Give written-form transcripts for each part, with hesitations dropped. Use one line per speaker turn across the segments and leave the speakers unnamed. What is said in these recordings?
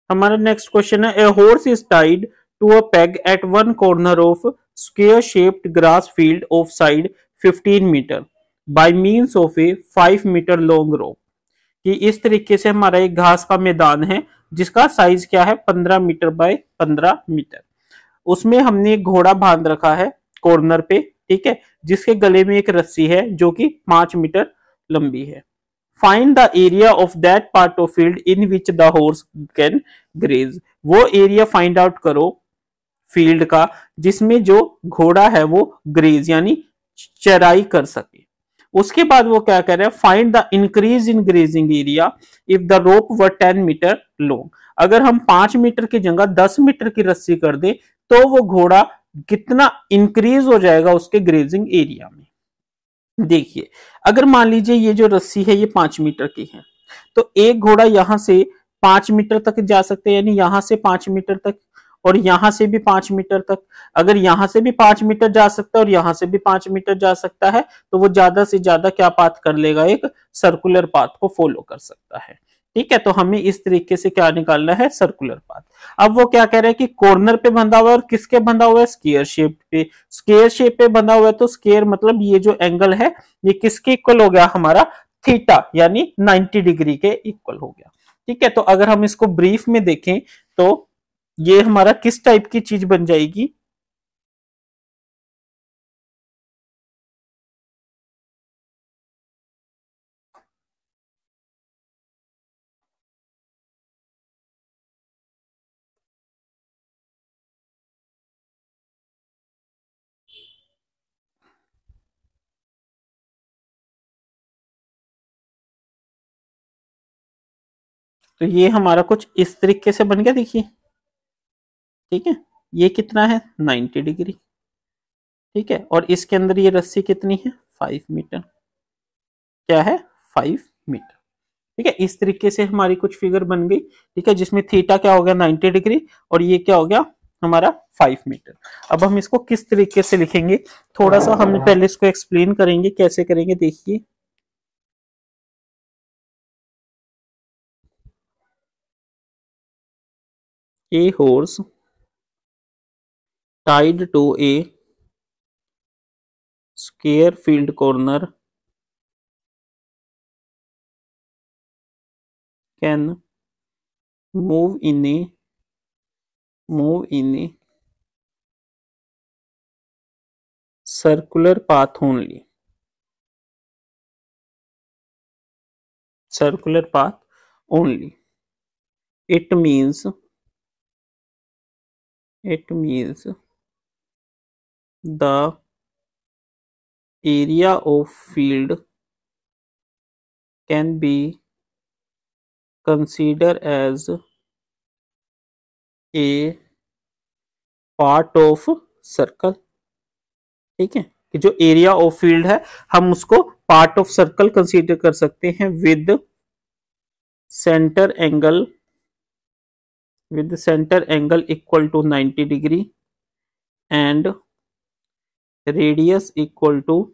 हमारा next question है, a horse is tied to a peg at one corner of square shaped grass field of side 15 metre by means of a 5 metre long rope. कि इस तरीके से हमारा एक घास का मैदान है जिसका साइज क्या है 15 मीटर बाय 15 मीटर। उसमें हमने एक घोड़ा बांध रखा है कॉर्नर पे, ठीक है, जिसके गले में एक रस्सी है जो कि 5 मीटर लंबी है। Find the area of that part of field in which the horse can graze. वो एरिया फाइंड आउट करो फील्ड का जिसमें जो घोड़ा है वो ग्रेज यानी चराई कर सके। उसके बाद वो क्या कह रहे हैं, find the increase in grazing area if the rope were 10 metre long. अगर हम 5 मीटर की जगह 10 मीटर की रस्सी कर दे तो वो घोड़ा कितना इंक्रीज हो जाएगा उसके ग्रेजिंग एरिया में। देखिए, अगर मान लीजिए ये जो रस्सी है ये 5 मीटर की है, तो एक घोड़ा यहां से 5 मीटर तक जा सकते हैं, यानी यहां से 5 मीटर तक और यहां से भी 5 मीटर तक। अगर यहां से भी 5 मीटर जा सकता है और यहां से भी 5 मीटर जा सकता है तो वो ज्यादा से ज्यादा क्या पाथ कर लेगा, एक सर्कुलर पाथ को फॉलो कर सकता है। ठीक है, तो हमें इस तरीके से क्या निकालना है, सर्कुलर पाथ। अब वो क्या कह रहे हैं कि कॉर्नर पे बंधा हुआ है और किसके बंधा हुआ है, स्क्वायर शेप पे। स्क्वायर शेप पे बंधा हुआ है तो स्क्वायर मतलब ये जो एंगल है ये किसके इक्वल हो गया, हमारा थीटा यानी 90 डिग्री के इक्वल हो गया। ठीक है, तो अगर हम इसको ब्रीफ में देखें तो ये हमारा किस टाइप की चीज बन जाएगी, तो ये हमारा कुछ इस तरीके से बन गया। देखिए, ठीक है, ये कितना है 90 डिग्री। ठीक है, और इसके अंदर ये रस्सी कितनी है 5 मीटर, क्या है 5 मीटर। ठीक है, इस तरीके से हमारी कुछ फिगर बन गई। ठीक है, जिसमें थीटा क्या हो गया 90 डिग्री और ये क्या हो गया हमारा 5 मीटर। अब हम इसको किस तरीके से लिखेंगे, थोड़ा सा हम पहले इसको एक्सप्लेन करेंगे, कैसे करेंगे देखिए। A horse tied to a square field corner can move in a circular path only. Circular path only. It means the area of field can be considered as a part of circle। ठीक है, कि जो area of field है हम उसको part of circle consider कर सकते हैं with centre angle equal to 90 degree and radius equal to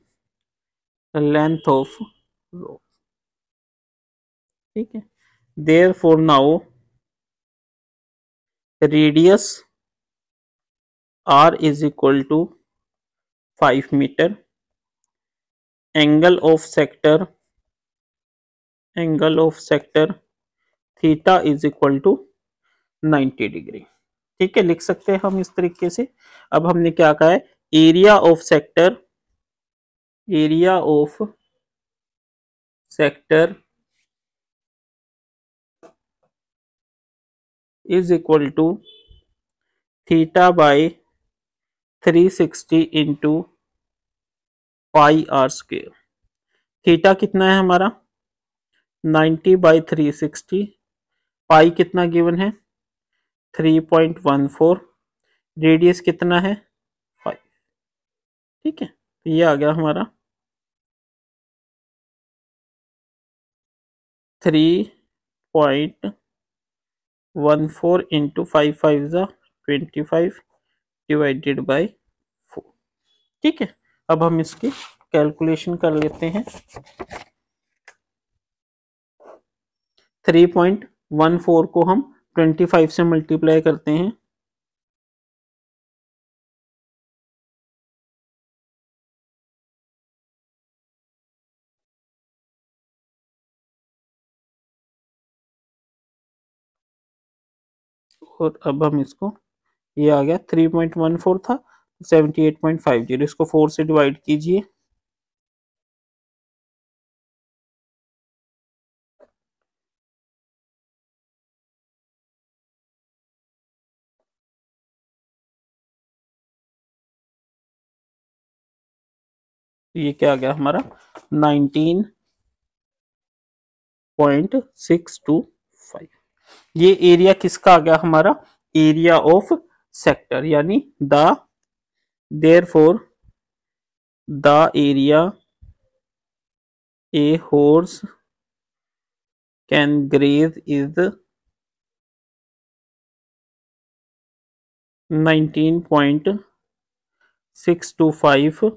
length of rope. ठीक है, therefore now radius r is equal to 5 metre, angle of sector theta is equal to 90 degree. ठीक है, लिख सकते हैं हम इस तरीके से। अब हमने क्या कहा है, area of sector is equal to theta by 360 into pi r square. Theta कितना है हमारा 90 बाई 360, पाई कितना गिवन है 3.14, रेडियस कितना है 5। ठीक है, तो ये आ गया हमारा 3.14 इंटू 5 = 25 डिवाइडेड बाई 4। ठीक है, अब हम इसकी कैलकुलेशन कर लेते हैं। 3.14 को हम 25 से मल्टीप्लाई करते हैं, और अब हम इसको, ये आ गया 3.14 था, 78.50, इसको 4 से डिवाइड कीजिए, ये क्या आ गया हमारा 19.625। ये एरिया किसका आ गया हमारा, एरिया ऑफ सेक्टर, यानी therefore the area a horse can graze is 19.625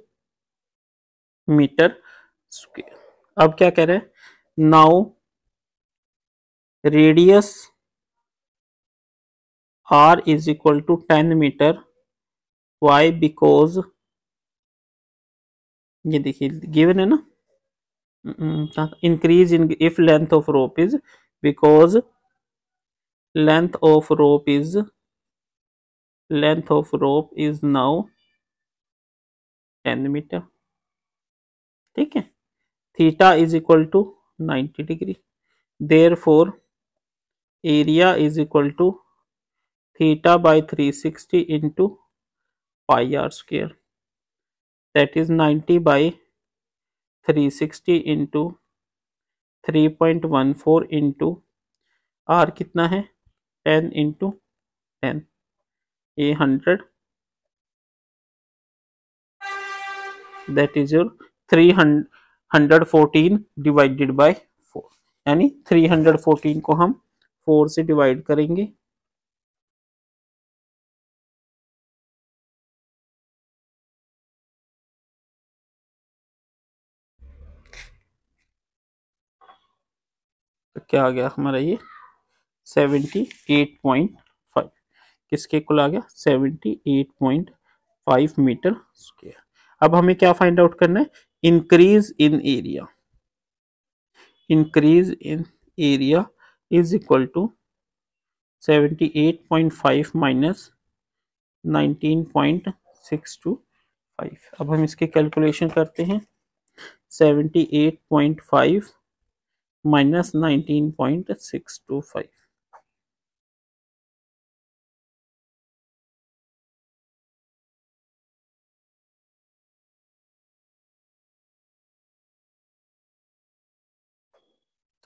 metre square. अब क्या कह रहे हैं, now radius r is equal to 10 metre, why because, ये देखिए गिवन है ना, increase in if length of rope is, because length of rope is now 10 metre, ठीक है। Theta is equal to 90 degree, therefore area is equal to theta by 360 into pi r square, that is 90 by 360 into 3.14 into r कितना है 10 into 10, ये 100, that is your 314 divided by 4, यानी 314 को हम 4 से divide करेंगे, तो क्या आ गया हमारा ये 78.5, किसके इक्वल आ गया 78.5 मीटर स्क्वायर। अब हमें क्या फाइंड आउट करना है, increase in area, increase in area is equal to 78.5 minus 19.625। अब हम इसके कैलकुलेशन करते हैं, 78.5 माइनस 19.625,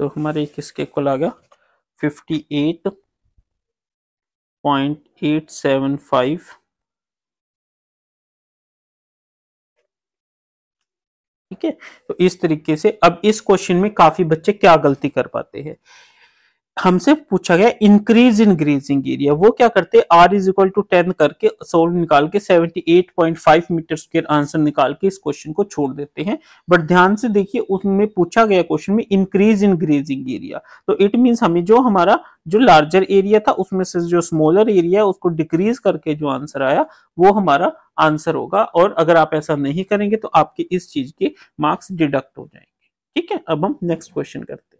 तो हमारे किसके इक्वल आ गया 58.875, ठीक है। तो इस तरीके से अब इस क्वेश्चन में काफी बच्चे क्या गलती कर पाते हैं, हमसे पूछा गया इंक्रीज इन ग्रेजिंग एरिया, वो क्या करते हैं r इज इक्वल टू 10 करके सोल्व निकाल के 78.5 मीटर स्क्वायर आंसर निकाल के इस क्वेश्चन को छोड़ देते हैं। बट ध्यान से देखिए उसमें पूछा गया क्वेश्चन में इंक्रीज इन ग्रेजिंग एरिया, तो इट मींस हमें जो हमारा जो लार्जर एरिया था उसमें से जो स्मॉलर एरिया है उसको डिक्रीज करके जो आंसर आया वो हमारा आंसर होगा, और अगर आप ऐसा नहीं करेंगे तो आपके इस चीज के मार्क्स डिडक्ट हो जाएंगे, ठीक है। अब हम नेक्स्ट क्वेश्चन करते हैं।